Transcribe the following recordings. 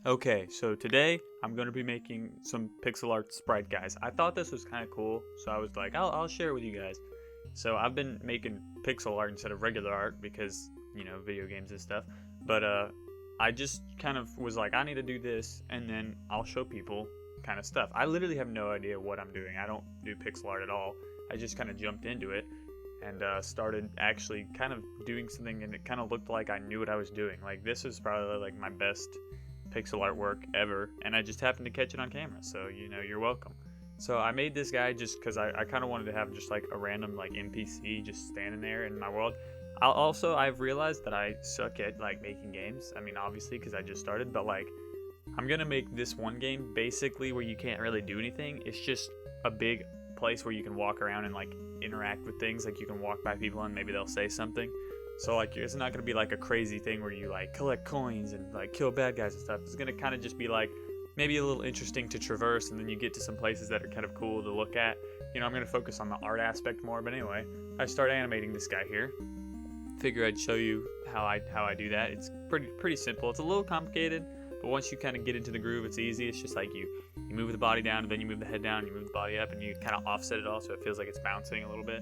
Okay, so today I'm going to be making some pixel art sprite guys. I thought this was kind of cool, so I was like, I'll share it with you guys. So I've been making pixel art instead of regular art because, video games and stuff. But I just kind of was like, I need to do this, and then I'll show people kind of stuff. I literally have no idea what I'm doing. I don't do pixel art at all. I just kind of jumped into it and started actually kind of doing something, and it kind of looked like I knew what I was doing. Like, this is probably like my best pixel artwork ever, and I just happened to catch it on camera, so you're welcome. So I made this guy just because I kind of wanted to have just like a random like NPC just standing there in my world. I've realized that I suck at like making games. I mean, obviously, because I just started, but like I'm gonna make this one game basically where you can't really do anything. It's just a big place where you can walk around and like interact with things. Like you can walk by people and maybe they'll say something. So like it's not gonna be like a crazy thing where you like collect coins and like kill bad guys and stuff. It's gonna kind of just be like maybe a little interesting to traverse, and then you get to some places that are kind of cool to look at. I'm gonna focus on the art aspect more. But anyway, I start animating this guy here. Figure I'd show you how I do that. It's pretty simple. It's a little complicated, but once you kind of get into the groove, it's easy. It's just like you move the body down, and then you move the head down, you move the body up, and you kind of offset it all so it feels like it's bouncing a little bit.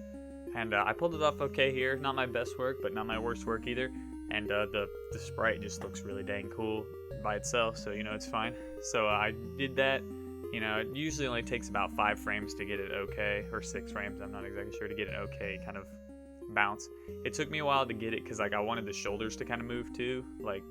And I pulled it off okay here. Not my best work, but not my worst work either. And the sprite just looks really dang cool by itself, so it's fine. So I did that. It usually only takes about 5 frames to get it okay, or 6 frames. I'm not exactly sure, to get it okay kind of bounce. It took me a while to get it because like I wanted the shoulders to kind of move too, like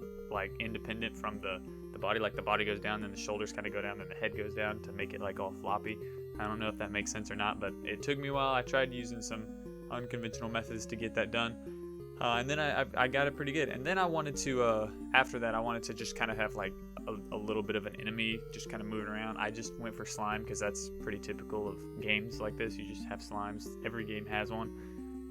independent from the body. Like the body goes down, then the shoulders kind of go down, then the head goes down to make it like all floppy. I don't know if that makes sense or not, but it took me a while. I tried using some unconventional methods to get that done, and then I got it pretty good. And then I wanted to after that I wanted to just kind of have like a little bit of an enemy just kind of moving around. I just went for slime because that's pretty typical of games like this. You just have slimes. Every game has one.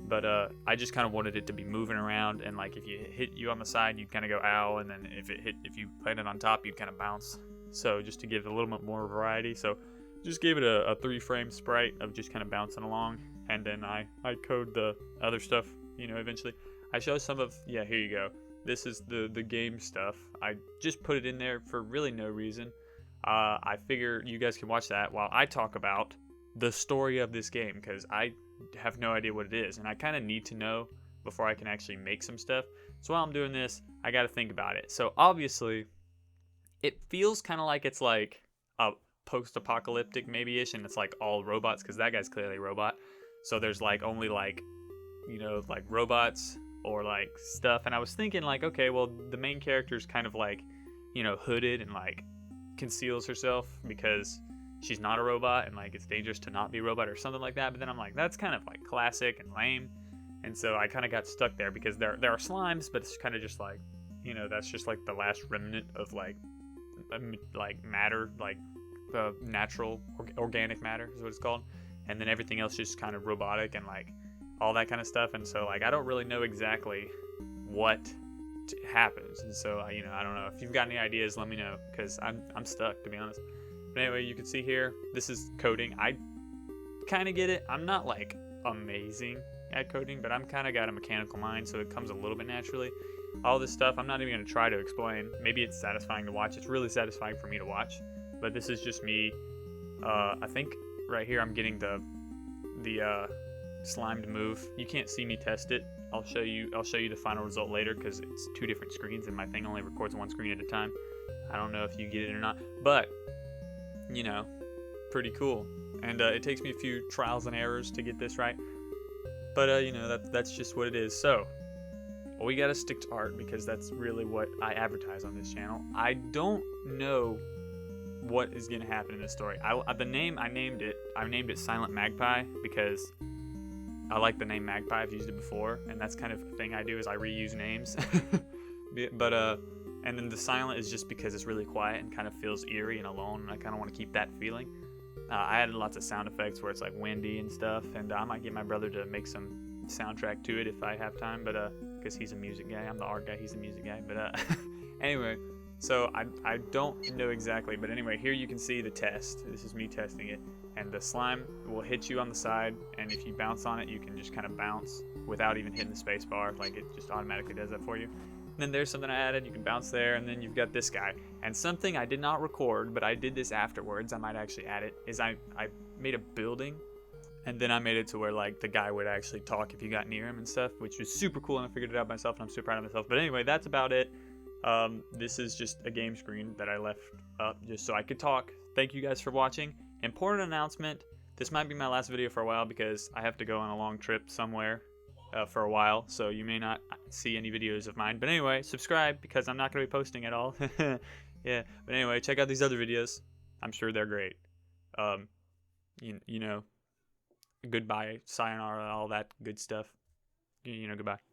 But I just kind of wanted it to be moving around, and like if you hit you on the side, you'd kind of go ow, and then if you landed on top, you'd kind of bounce. So just to give it a little bit more variety. So just gave it a 3-frame sprite of just kind of bouncing along, and then I code the other stuff. Eventually I show some of, yeah, here you go. This is the game stuff. I just put it in there for really no reason. I figure you guys can watch that while I talk about the story of this game, because I have no idea what it is, and I kind of need to know before I can actually make some stuff. So while I'm doing this, I got to think about it. So obviously it feels kind of like it's like a post-apocalyptic maybe-ish, and it's like all robots because that guy's clearly a robot. So there's like only like like robots or like stuff. And I was thinking like, okay, well, the main character's kind of like hooded and like conceals herself because she's not a robot, and like it's dangerous to not be a robot or something like that. But then I'm like, that's kind of like classic and lame, and so I kind of got stuck there because there are slimes, but it's kind of just like that's just like the last remnant of like matter, like the natural organic matter is what it's called, and then everything else just kind of robotic and like all that kind of stuff. And so like I don't really know exactly what happens, and so I don't know. If you've got any ideas, let me know, because I'm stuck, to be honest. But anyway, you can see here, this is coding. I kind of get it. I'm not like amazing at coding, but I'm kind of got a mechanical mind, so it comes a little bit naturally. All this stuff, I'm not even going to try to explain. Maybe it's satisfying to watch. It's really satisfying for me to watch, but this is just me. I think right here I'm getting the slime to move. You can't see me test it. I'll show you the final result later because it's 2 different screens and my thing only records 1 screen at a time. I don't know if you get it or not, but pretty cool. And it takes me a few trials and errors to get this right, but that's just what it is. So we gotta stick to art because that's really what I advertise on this channel. I don't know what is gonna happen in this story. The name I named it Silent Magpie because I like the name Magpie. I've used it before, and that's kind of the thing I do, is I reuse names. but and then the silent is just because it's really quiet and kind of feels eerie and alone, and I kind of want to keep that feeling. I added lots of sound effects where it's like windy and stuff, and I might get my brother to make some soundtrack to it if I have time, but because he's a music guy. I'm the art guy, he's the music guy. But anyway, so I don't know exactly, but anyway, here you can see the test. This is me testing it, and the slime will hit you on the side, and if you bounce on it, you can just kind of bounce without even hitting the space bar. Like, it just automatically does that for you. then there's something I added. You can bounce there, and then you've got this guy. And something I did not record, but I did this afterwards, I might actually add it, is I made a building, and then I made it to where like the guy would actually talk if you got near him and stuff, which was super cool, and I figured it out myself, and I'm super proud of myself. But anyway, that's about it. This is just a game screen that I left up just so I could talk. Thank you guys for watching. Important announcement, this might be my last video for a while because I have to go on a long trip somewhere for a while, so you may not see any videos of mine. But anyway, subscribe because I'm not going to be posting at all. Yeah, but anyway, check out these other videos. I'm sure they're great. You know, goodbye, sayonara, all that good stuff. You know, goodbye.